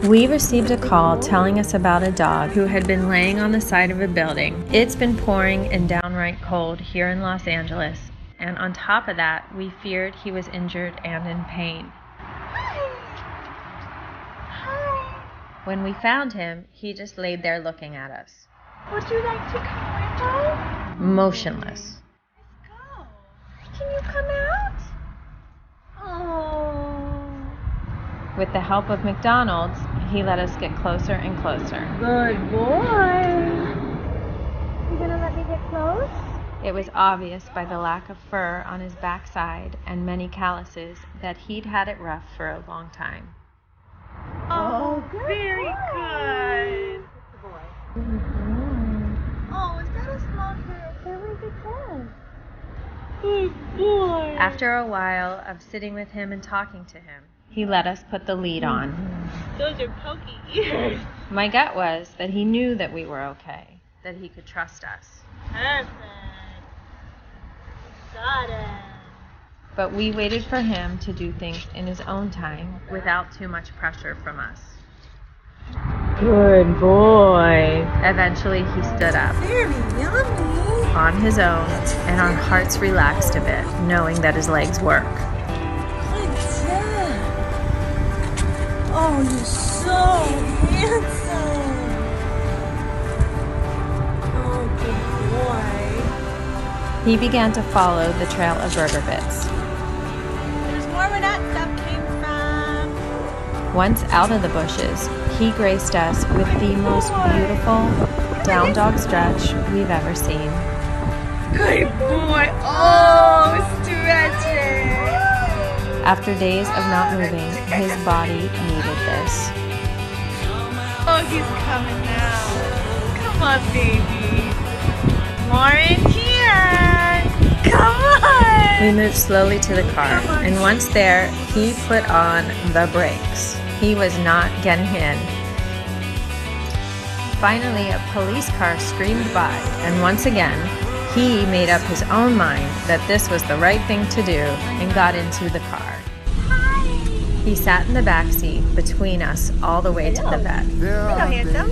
We received a call telling us about a dog who had been laying on the side of a building. It's been pouring and downright cold here in Los Angeles, and on top of that, we feared he was injured and in pain. When we found him, he just laid there looking at us. Would you like to come with us? Motionless. Let's go. Can you come out? Oh. With the help of McDonald's, he let us get closer and closer. Good boy. You gonna let me get close? It was obvious by the lack of fur on his backside and many calluses that he'd had it rough for a long time. Oh, good very boy. Good. Good boy. Mm-hmm. Oh, is that a small hair? Very good boy. Good boy. After a while of sitting with him and talking to him, he let us put the lead on. Those are pokey ears. My gut was that he knew that we were okay, that he could trust us. Perfect. Got it. But we waited for him to do things in his own time without too much pressure from us. Good boy. Eventually he stood up. Very yummy. On his own, and our hearts relaxed a bit, knowing that his legs work. Good job. Oh, you're so handsome. Oh, good boy. He began to follow the trail of burger bits. There's more where that stuff came from. Once out of the bushes, he graced us with the most beautiful down dog stretch we've ever seen. Good boy. Oh, stretching. After days of not moving, his body needed this. Oh, he's coming now. Come on, baby. More in here. Come on. We moved slowly to the car, and once there, he put on the brakes. He was not getting in. Finally, a police car screamed by, and once again, he made up his own mind that this was the right thing to do and got into the car. Hi. He sat in the back seat between us all the way to the vet. Hello, handsome.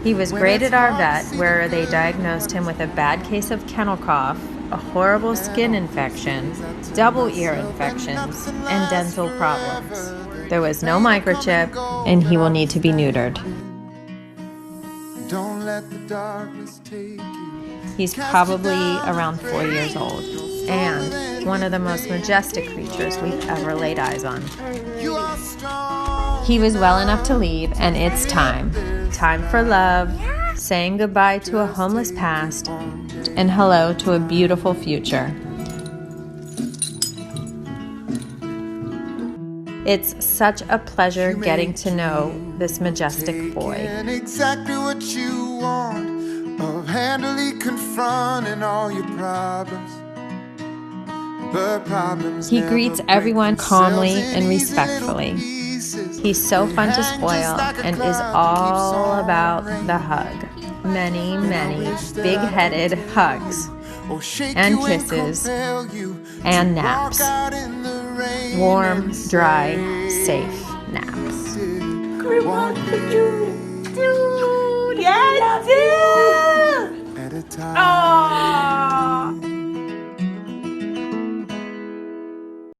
He was great at our vet, where they diagnosed him with a bad case of kennel cough, a horrible skin infection, double ear infections, and dental problems. There was no microchip, and he will need to be neutered. Don't let the darkness take you. He's probably around 4 years old, and one of the most majestic creatures we've ever laid eyes on. You are strong. He was well enough to leave, and it's time. Time for love, saying goodbye to a homeless past, and hello to a beautiful future. It's such a pleasure getting to know this majestic boy. Taking exactly what you want, of handily confronting all your problems. But problems He never greets break everyone calmly themselves and in easy respectfully. little pieces. He's so fun to And just spoil like a and is cloud keeps all on about raining. the hug. Many, many big-headed hugs Or shake and you kisses compel you and to naps. walk out in the rain Warm, and dry, say, safe naps. Good one for you. Dude. Yes, dude. at a time. Oh.